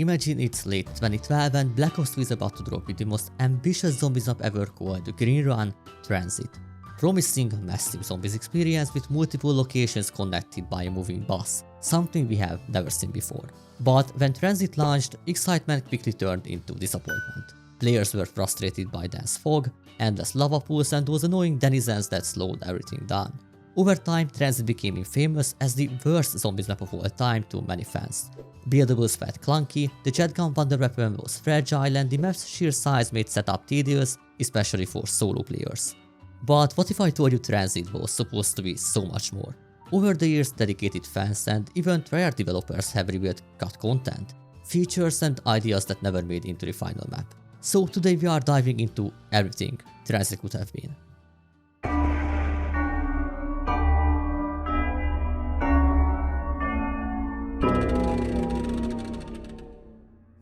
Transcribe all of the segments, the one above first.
Imagine it's late 2012 and Black Ops 2 is about to drop with the most ambitious zombies map ever called the Green Run TranZit, promising a massive zombies experience with multiple locations connected by a moving bus, something we have never seen before. But when TranZit launched, excitement quickly turned into disappointment. Players were frustrated by dense fog, endless lava pools and those annoying denizens that slowed everything down. Over time, TranZit became infamous as the worst zombies map of all time to many fans. Buildables felt clunky, the jetgun wonder weapon was fragile and the map's sheer size made setup tedious, especially for solo players. But what if I told you TranZit was supposed to be so much more? Over the years, dedicated fans and even Treyarch developers have revealed cut content, features and ideas that never made into the final map. So today we are diving into everything TranZit could have been.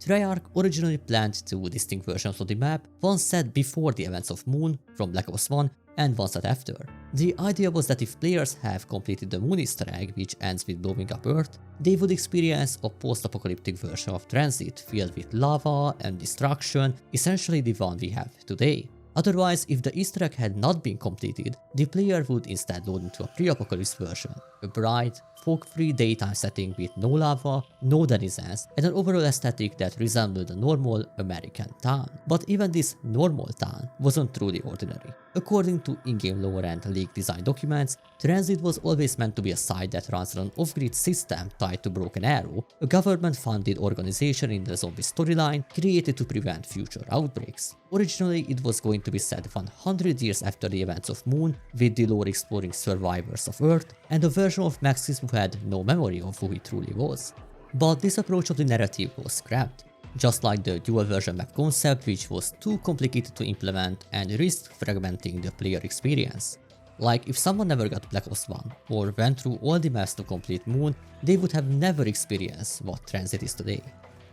Treyarch originally planned two distinct versions of the map, one set before the events of Moon from Black Ops 1 and one set after. The idea was that if players have completed the Moon Easter egg, which ends with blowing up Earth, they would experience a post-apocalyptic version of TranZit filled with lava and destruction, essentially the one we have today. Otherwise, if the Easter egg had not been completed, the player would instead load into a pre-apocalypse version, a bright, fog-free daytime setting with no lava, no denizens, and an overall aesthetic that resembled a normal American town. But even this normal town wasn't truly ordinary. According to in-game lore and leaked design documents, TranZit was always meant to be a site that runs on an off-grid system tied to Broken Arrow, a government-funded organization in the zombie storyline created to prevent future outbreaks. Originally, it was going to be set 100 years after the events of Moon, with the lore exploring survivors of Earth, and a version of Maxis who had no memory of who he truly was. But this approach of the narrative was scrapped, just like the dual version map concept, which was too complicated to implement and risked fragmenting the player experience. Like, if someone never got Black Ops 1 or went through all the maps to complete Moon, they would have never experienced what TranZit is today.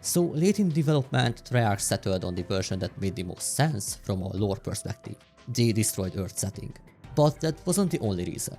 So late in development, Treyarch settled on the version that made the most sense from a lore perspective, the Destroyed Earth setting. But that wasn't the only reason.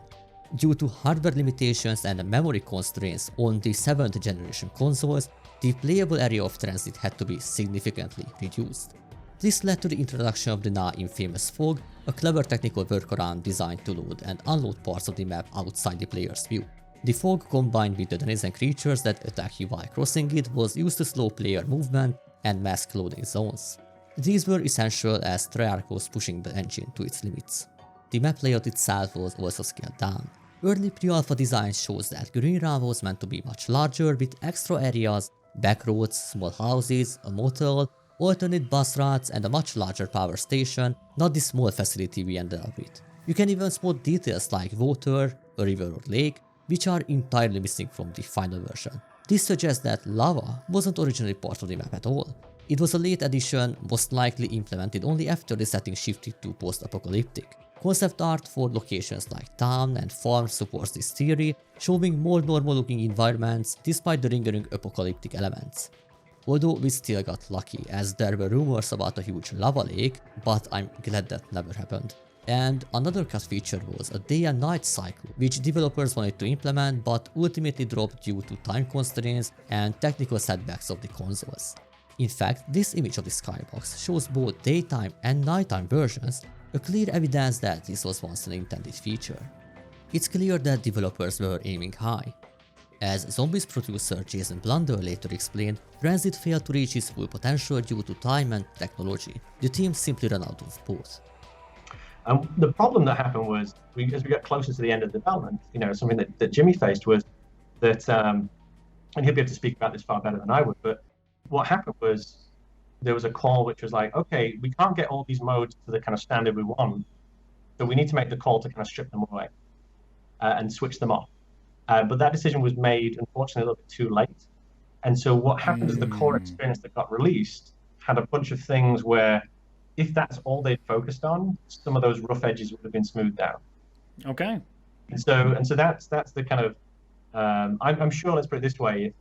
Due to hardware limitations and memory constraints on the 7th generation consoles, the playable area of TranZit had to be significantly reduced. This led to the introduction of the now infamous fog, a clever technical workaround designed to load and unload parts of the map outside the player's view. The fog, combined with the denizen creatures that attack you while crossing it, was used to slow player movement and mask loading zones. These were essential as Treyarch was pushing the engine to its limits. The map layout itself was also scaled down. Early pre-alpha design shows that Green Run was meant to be much larger with extra areas, back roads, small houses, a motel, alternate bus routes and a much larger power station, not the small facility we ended up with. You can even spot details like water, a river or lake, which are entirely missing from the final version. This suggests that lava wasn't originally part of the map at all. It was a late addition, most likely implemented only after the setting shifted to post-apocalyptic. Concept art for locations like town and farm supports this theory, showing more normal-looking environments despite the lingering apocalyptic elements. Although we still got lucky, as there were rumors about a huge lava lake, but I'm glad that never happened. And another cut feature was a day and night cycle, which developers wanted to implement but ultimately dropped due to time constraints and technical setbacks of the consoles. In fact, this image of the skybox shows both daytime and nighttime versions, a clear evidence that this was once an intended feature. It's clear that developers were aiming high. As Zombies producer Jason Blunder later explained, TranZit failed to reach its full potential due to time and technology. The team simply ran out of both. The problem that happened was, as we got closer to the end of development, something that Jimmy faced was that, and he'll be able to speak about this far better than I would, but what happened was there was a call which was like, okay, we can't get all these modes to the kind of standard we want, so we need to make the call to kind of strip them away and switch them off. But that decision was made, unfortunately, a little bit too late. And so what happened is the core experience that got released had a bunch of things where, if that's all they'd focused on, some of those rough edges would have been smoothed out. Okay. And so that's the kind of I'm sure, let's put it this way,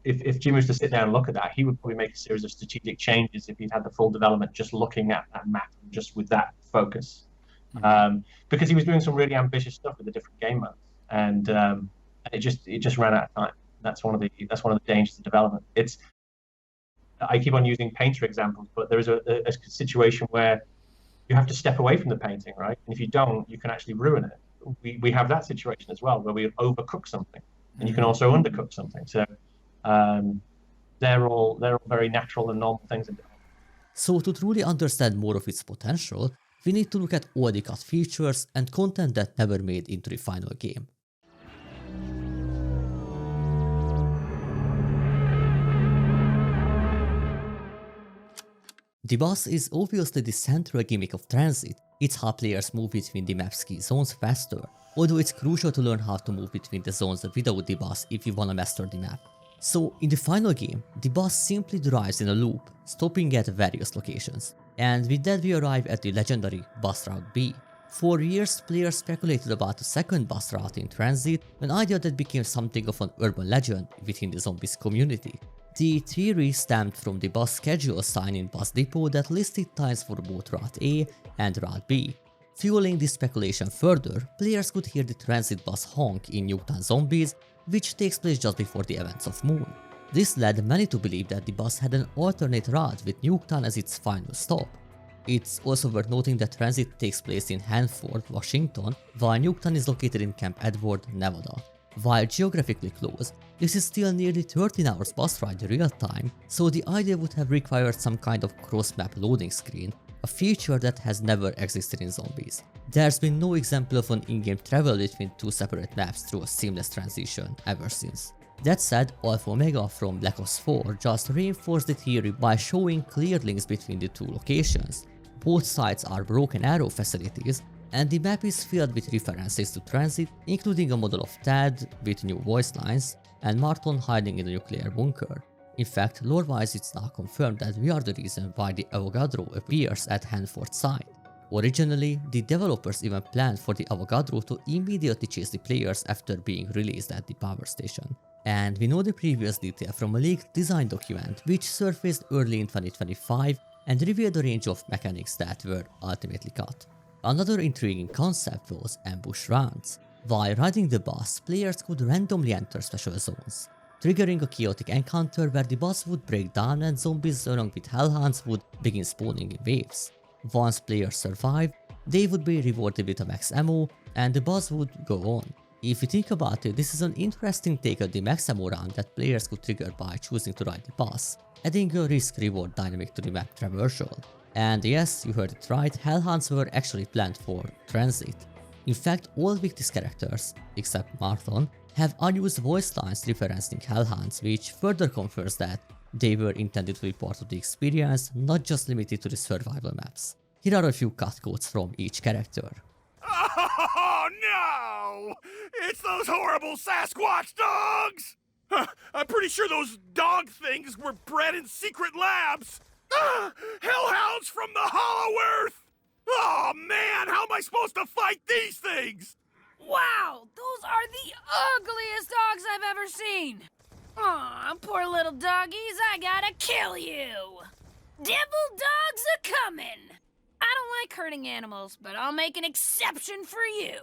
if Jimmy was to sit down and look at that, he would probably make a series of strategic changes if he'd had the full development just looking at that map, just with that focus. Because he was doing some really ambitious stuff with the different game modes, and it just ran out of time. That's one of the dangers of development. I keep on using painter examples, but there is a situation where you have to step away from the painting, right? And if you don't, you can actually ruin it. We have that situation as well, where we overcook something, and you can also undercook something. So they're all very natural and normal things in development. So to truly understand more of its potential, we need to look at all the cut features and content that never made into the final game. The boss is obviously the central gimmick of TranZit. It's how players move between the map's key zones faster, although it's crucial to learn how to move between the zones without the boss if you wanna master the map. So in the final game, the boss simply drives in a loop, stopping at various locations. And with that we arrive at the legendary boss route B. For years, players speculated about a second boss route in TranZit, an idea that became something of an urban legend within the Zombies community. The theory stemmed from the boss schedule sign in Boss Depot that listed times for both Route A and Route B. Fueling this speculation further, players could hear the TranZit boss honk in Nuketown Zombies, which takes place just before the events of Moon. This led many to believe that the boss had an alternate route with Nuketown as its final stop. It's also worth noting that TranZit takes place in Hanford, Washington, while Nuketown is located in Camp Edward, Nevada. While geographically close, this is still nearly 13 hours bus ride in real time, so the idea would have required some kind of cross-map loading screen, a feature that has never existed in Zombies. There's been no example of an in-game travel between two separate maps through a seamless transition ever since. That said, Alpha Omega from Black Ops 4 just reinforced the theory by showing clear links between the two locations. Both sites are Broken Arrow facilities, and the map is filled with references to TranZit, including a model of Tad with new voice lines, and Marton hiding in a nuclear bunker. In fact, lore-wise it's now confirmed that we are the reason why the Avogadro appears at Hanford's side. Originally, the developers even planned for the Avogadro to immediately chase the players after being released at the power station. And we know the previous detail from a leaked design document which surfaced early in 2025 and revealed a range of mechanics that were ultimately cut. Another intriguing concept was ambush rounds. While riding the boss, players could randomly enter special zones, triggering a chaotic encounter where the boss would break down and zombies along with hellhounds would begin spawning in waves. Once players survived, they would be rewarded with a max ammo and the boss would go on. If you think about it, this is an interesting take on the max ammo round that players could trigger by choosing to ride the boss, adding a risk-reward dynamic to the map traversal. And yes, you heard it right, hellhounds were actually planned for TranZit. In fact, all Victis characters, except Marthon, have unused voice lines referencing hellhounds, which further confirms that they were intended to be part of the experience, not just limited to the survival maps. Here are a few cut quotes from each character. Oh no! It's those horrible Sasquatch dogs! I'm pretty sure those dog things were bred in secret labs! Hellhounds from the Hollow Earth! Oh man, how am I supposed to fight these things? Wow, those are the ugliest dogs I've ever seen! Aw, poor little doggies, I gotta kill you! Devil dogs are coming! I don't like hurting animals, but I'll make an exception for you!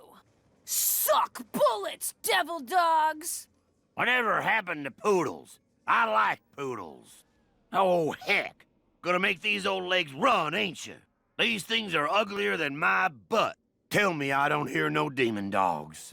Suck bullets, devil dogs! Whatever happened to poodles? I like poodles. Oh heck, gonna make these old legs run, ain't you? These things are uglier than my butt. Tell me I don't hear no demon dogs.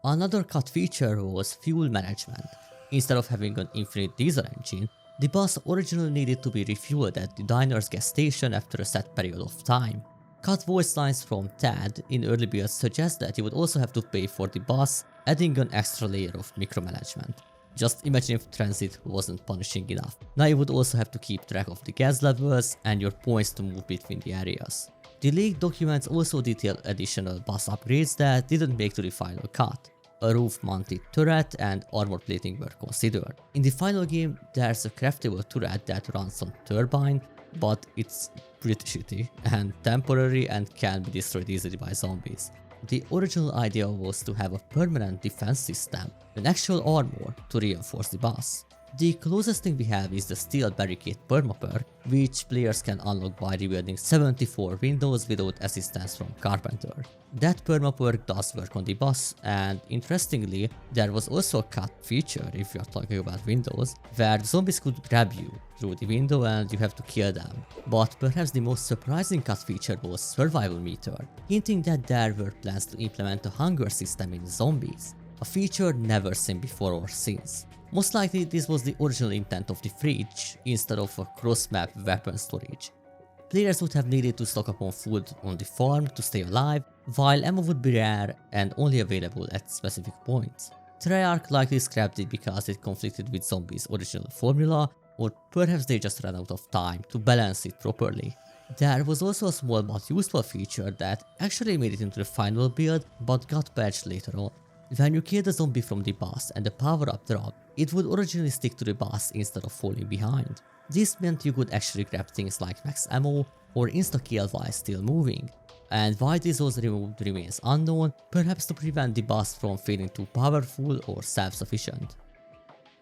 Another cut feature was fuel management. Instead of having an infinite diesel engine, the boss originally needed to be refueled at the diner's gas station after a set period of time. Cut voice lines from Tad in early builds suggest that you would also have to pay for the boss, adding an extra layer of micromanagement. Just imagine if TranZit wasn't punishing enough. Now you would also have to keep track of the gas levels and your points to move between the areas. The leaked documents also detail additional boss upgrades that didn't make to the final cut. A roof-mounted turret and armor plating were considered. In the final game, there's a craftable turret that runs on turbine, but it's pretty shitty and temporary and can be destroyed easily by zombies. The original idea was to have a permanent defense system, an actual armor to reinforce the boss. The closest thing we have is the Steel Barricade perma-perk, which players can unlock by rebuilding 74 windows without assistance from Carpenter. That perma-perk does work on the boss, and interestingly, there was also a cut feature if you are talking about windows, where the zombies could grab you through the window and you have to kill them. But perhaps the most surprising cut feature was Survival Meter, hinting that there were plans to implement a hunger system in zombies, a feature never seen before or since. Most likely this was the original intent of the fridge, instead of a cross-map weapon storage. Players would have needed to stock up on food on the farm to stay alive, while ammo would be rare and only available at specific points. Treyarch likely scrapped it because it conflicted with Zombies' original formula, or perhaps they just ran out of time to balance it properly. There was also a small but useful feature that actually made it into the final build but got patched later on. When you killed a zombie from the boss and the power-up dropped, it would originally stick to the boss instead of falling behind. This meant you could actually grab things like max ammo or insta-kill while still moving. And why this was removed remains unknown, perhaps to prevent the boss from feeling too powerful or self-sufficient.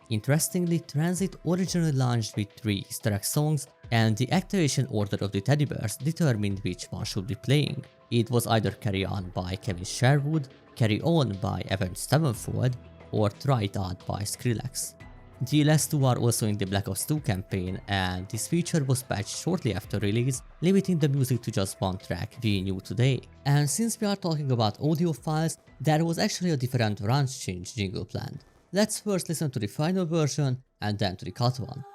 Interestingly, TranZit originally launched with 3 Easter egg songs, and the activation order of the teddy bears determined which one should be playing. It was either Carry On by Kevin Sherwood, Carry On by Avenged Sevenfold, or Try It Out by Skrillex. The last two are also in the Black Ops 2 campaign, and this feature was patched shortly after release, limiting the music to just one track we knew today. And since we are talking about audio files, there was actually a different range change jingle planned. Let's first listen to the final version and then to the cut one.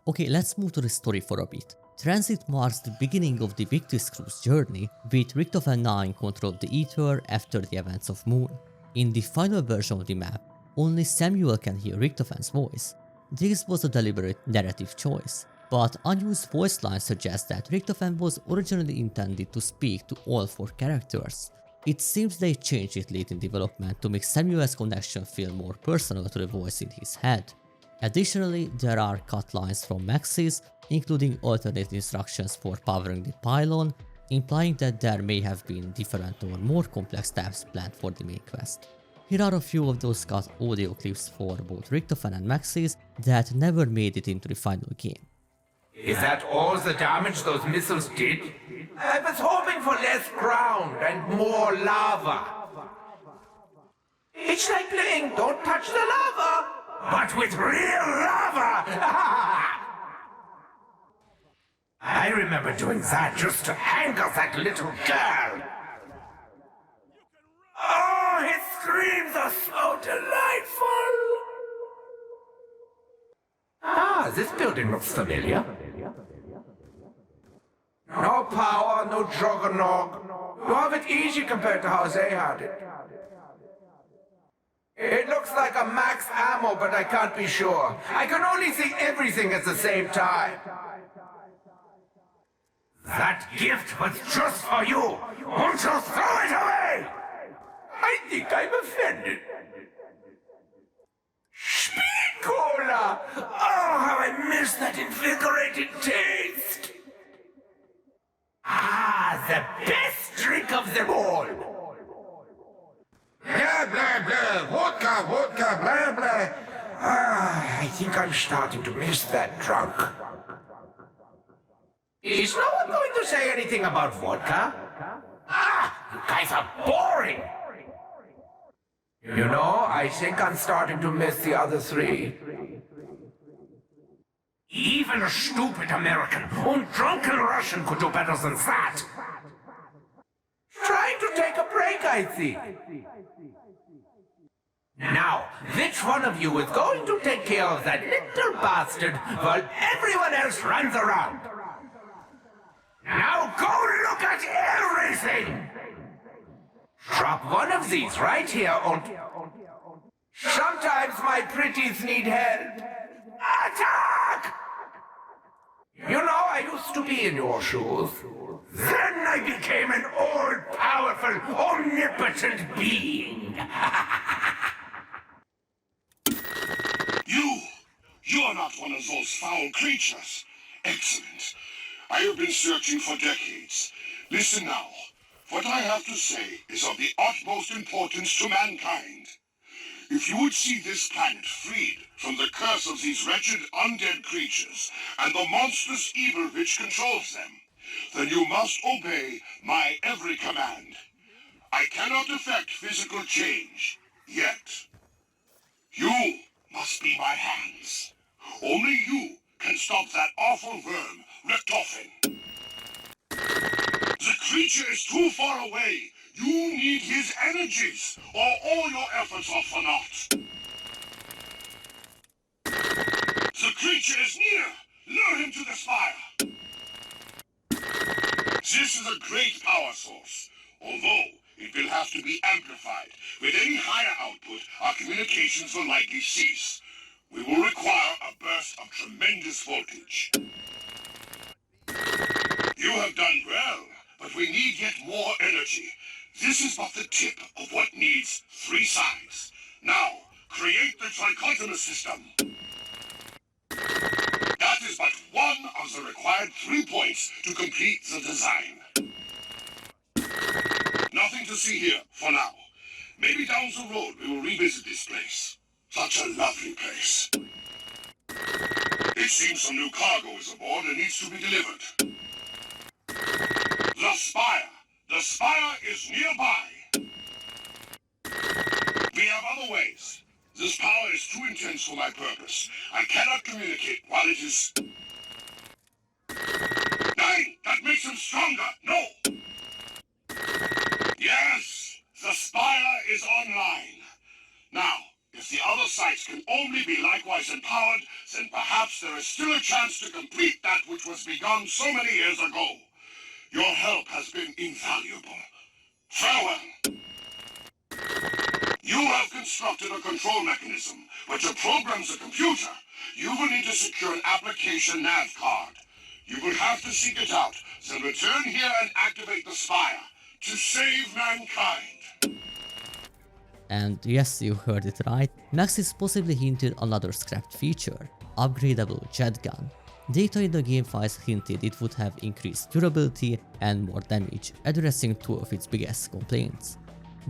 Okay, let's move to the story for a bit. TranZit marks the beginning of the Victus Crew's journey, with Richtofen now in control of the Ether after the events of Moon. In the final version of the map, only Samuel can hear Richtofen's voice. This was a deliberate narrative choice, but unused voice lines suggest that Richtofen was originally intended to speak to all 4 characters. It seems they changed it late in development to make Samuel's connection feel more personal to the voice in his head. Additionally, there are cut lines from Maxis, including alternate instructions for powering the pylon, implying that there may have been different or more complex steps planned for the main quest. Here are a few of those cut audio clips for both Richtofen and Maxis that never made it into the final game. Is that all the damage those missiles did? I was hoping for less ground and more lava. It's like playing Don't Touch the Lava, but with real lava! I remember doing that just to anger that little girl. Oh, his screams are so delightful! Ah, this building looks familiar. No power, no juggernaut. You have it easy compared to how they had it. It looks like a max ammo, but I can't be sure. I can only see everything at the same time. That gift was just for you. Won't you throw it away? I think I'm offended. Speed Cola! Oh, how I miss that invigorating taste! Ah, the best drink of them all! Blah, blah, blah, vodka, vodka, blah, blah. Ah, I think I'm starting to miss that drunk. Is no one going to say anything about vodka? Ah, you guys are boring! You know, I think I'm starting to miss the other 3. Even a stupid American or drunken Russian could do better than that. Trying to take a break, I think. Now, which one of you is going to take care of that little bastard while everyone else runs around? Now go look at everything! Drop one of these right here and... Sometimes my pretties need help. Attack! You know, I used to be in your shoes. Then I became an all-powerful, omnipotent being. You are not one of those foul creatures. Excellent. I have been searching for decades. Listen now. What I have to say is of the utmost importance to mankind. If you would see this planet freed from the curse of these wretched undead creatures and the monstrous evil which controls them, then you must obey my every command. I cannot effect physical change, yet. You must be my hands. Only you can stop that awful worm, Richtofen. The creature is too far away. You need his energies, or all your efforts are for naught. The creature is near. Lure him to the fire. This is a great power source, although it will have to be amplified. With any higher output, our communications will likely cease. We will require a burst of tremendous voltage. You have done well, but we need yet more energy. This is but the tip of what needs 3 sides. Now, create the trichotomous system. That is but one of the required 3 points to complete the design. Nothing to see here for now. Maybe down the road we will revisit this place. Such a lovely place. It seems some new cargo is aboard and needs to be delivered. The Spire. The Spire is nearby. We have other ways. This power is too intense for my purpose. I cannot communicate while it is... 9! That makes him stronger! No! Yes! The Spire is online. Now, if the other sites can only be likewise empowered, then perhaps there is still a chance to complete that which was begun so many years ago. Your help has been invaluable. Farewell. You have constructed a control mechanism, but to program the computer, you will need to secure an application nav card. You will have to seek it out, then return here and activate the Spire to save mankind. And yes, you heard it right, Maxis possibly hinted another scrapped feature, upgradable jet gun. Data in the game files hinted it would have increased durability and more damage, addressing 2 of its biggest complaints.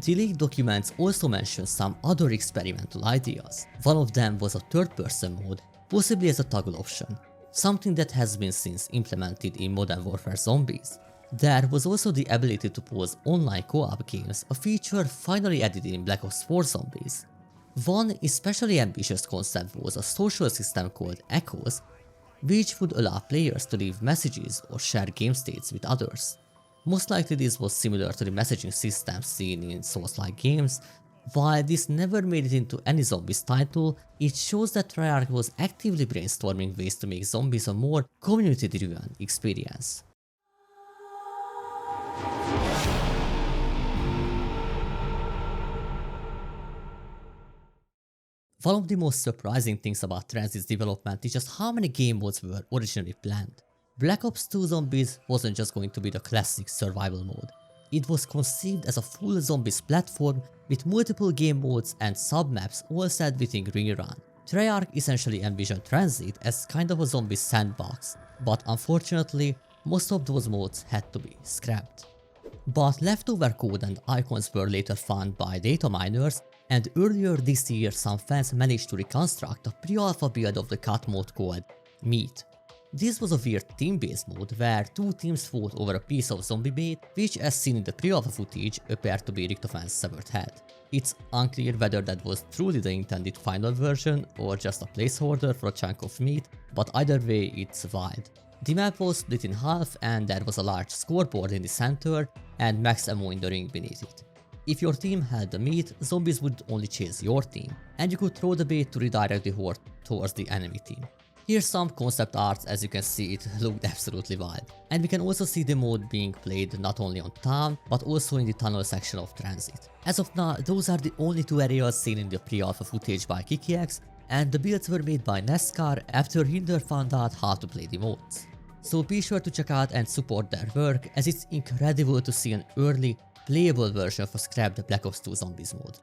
The leaked documents also mention some other experimental ideas. One of them was a third-person mode, possibly as a toggle option, something that has been since implemented in Modern Warfare Zombies. There was also the ability to pause online co-op games, a feature finally added in Black Ops 4 Zombies. One especially ambitious concept was a social system called Echoes, which would allow players to leave messages or share game states with others. Most likely this was similar to the messaging system seen in Souls-like games. While this never made it into any Zombies title, it shows that Treyarch was actively brainstorming ways to make Zombies a more community-driven experience. One of the most surprising things about TranZit's development is just how many game modes were originally planned. Black Ops 2 Zombies wasn't just going to be the classic survival mode. It was conceived as a full Zombies platform with multiple game modes and sub-maps all set within Rerun. Treyarch essentially envisioned TranZit as kind of a Zombies sandbox, but unfortunately, most of those modes had to be scrapped. But leftover code and icons were later found by data miners, and earlier this year some fans managed to reconstruct a pre-alpha build of the cut mode called Meat. This was a weird team-based mode where 2 teams fought over a piece of zombie bait, which as seen in the pre-alpha footage appeared to be Richtofen's severed head. It's unclear whether that was truly the intended final version or just a placeholder for a chunk of meat, but either way it's wild. The map was split in half and there was a large scoreboard in the center and max ammo in the ring beneath it. If your team had the meat, zombies would only chase your team, and you could throw the bait to redirect the horde towards the enemy team. Here's some concept art. As you can see, it looked absolutely wild. And we can also see the mode being played not only on town, but also in the tunnel section of TranZit. As of now, those are the only two areas seen in the pre-alpha footage by KikiX, and the builds were made by NASCAR after Hinder found out how to play the modes. So be sure to check out and support their work, as it's incredible to see an early, playable version of a scrapped Black Ops 2 Zombies mode.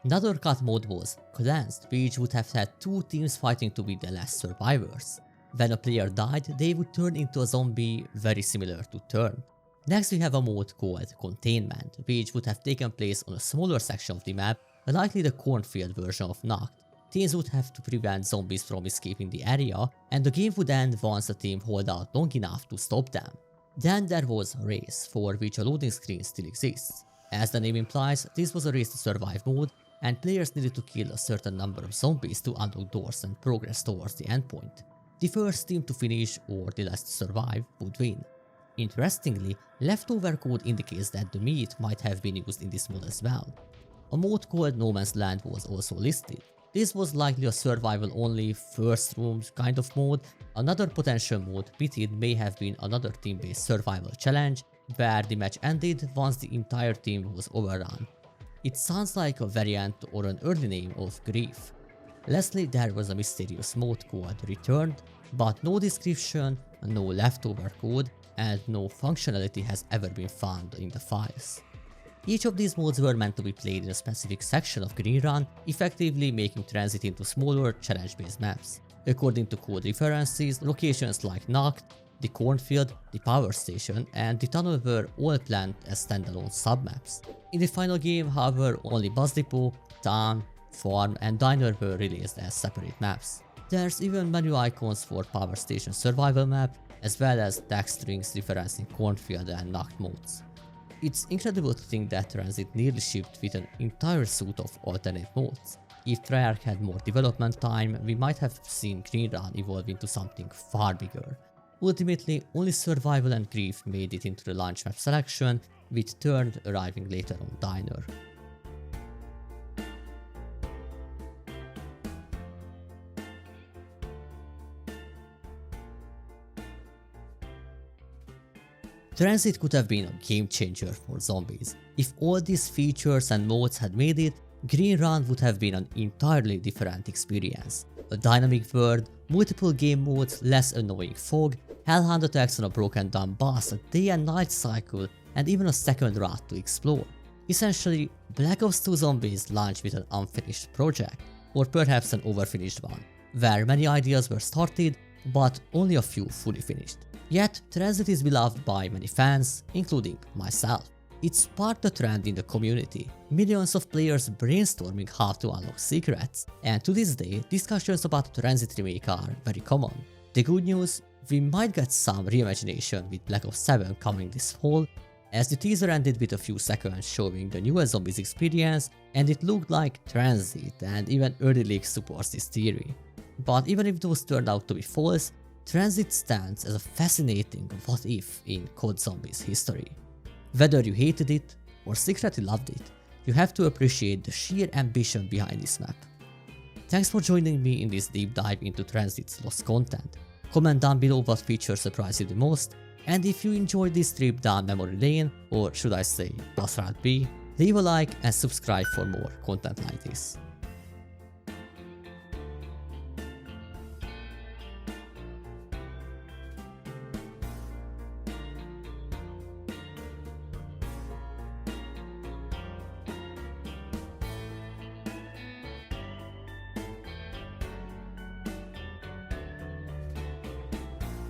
Another cut mode was Cleansed, which would have had two teams fighting to be the last survivors. When a player died, they would turn into a zombie very similar to Turn. Next we have a mode called Containment, which would have taken place on a smaller section of the map, likely the cornfield version of Nacht. Teams would have to prevent zombies from escaping the area, and the game would end once the team hold out long enough to stop them. Then there was Race, for which a loading screen still exists. As the name implies, this was a race to survive mode, and players needed to kill a certain number of zombies to unlock doors and progress towards the endpoint. The first team to finish or the last to survive would win. Interestingly, leftover code indicates that the meat might have been used in this mode as well. A mode called No Man's Land was also listed. This was likely a survival only first room kind of mode. Another potential mode, Pitted, may have been another team based survival challenge, where the match ended once the entire team was overrun. It sounds like a variant or an early name of Grief. Lastly, there was a mysterious mode called Returned, but no description, no leftover code, and no functionality has ever been found in the files. Each of these modes were meant to be played in a specific section of Green Run, effectively making TranZit into smaller challenge-based maps. According to code references, locations like Nacht, the cornfield, the power station, and the tunnel were all planned as standalone submaps. In the final game, however, only bus depot, town, farm, and diner were released as separate maps. There's even menu icons for power station survival map, as well as text strings referencing cornfield and Nacht modes. It's incredible to think that TranZit nearly shipped with an entire suite of alternate modes. If Treyarch had more development time, we might have seen Green Run evolve into something far bigger. Ultimately, only Survival and Grief made it into the launch map selection, with Turned arriving later on Diner. TranZit could have been a game changer for zombies. If all these features and modes had made it, Green Run would have been an entirely different experience. A dynamic world, multiple game modes, less annoying fog, hellhound attacks on a broken down bus, a day and night cycle, and even a second route to explore. Essentially, Black Ops 2 Zombies launched with an unfinished project, or perhaps an overfinished one, where many ideas were started, but only a few fully finished. Yet, TranZit is beloved by many fans, including myself. It sparked a trend in the community, millions of players brainstorming how to unlock secrets, and to this day, discussions about TranZit remake are very common. The good news, we might get some reimagination with Black Ops 7 coming this fall, as the teaser ended with a few seconds showing the newest Zombies experience, and it looked like TranZit, and even early leaks supports this theory. But even if those turned out to be false, TranZit stands as a fascinating what if in COD Zombies history. Whether you hated it or secretly loved it, you have to appreciate the sheer ambition behind this map. Thanks for joining me in this deep dive into TranZit's lost content. Comment down below what feature surprised you the most, and if you enjoyed this trip down memory lane, or should I say bus route B, leave a like and subscribe for more content like this.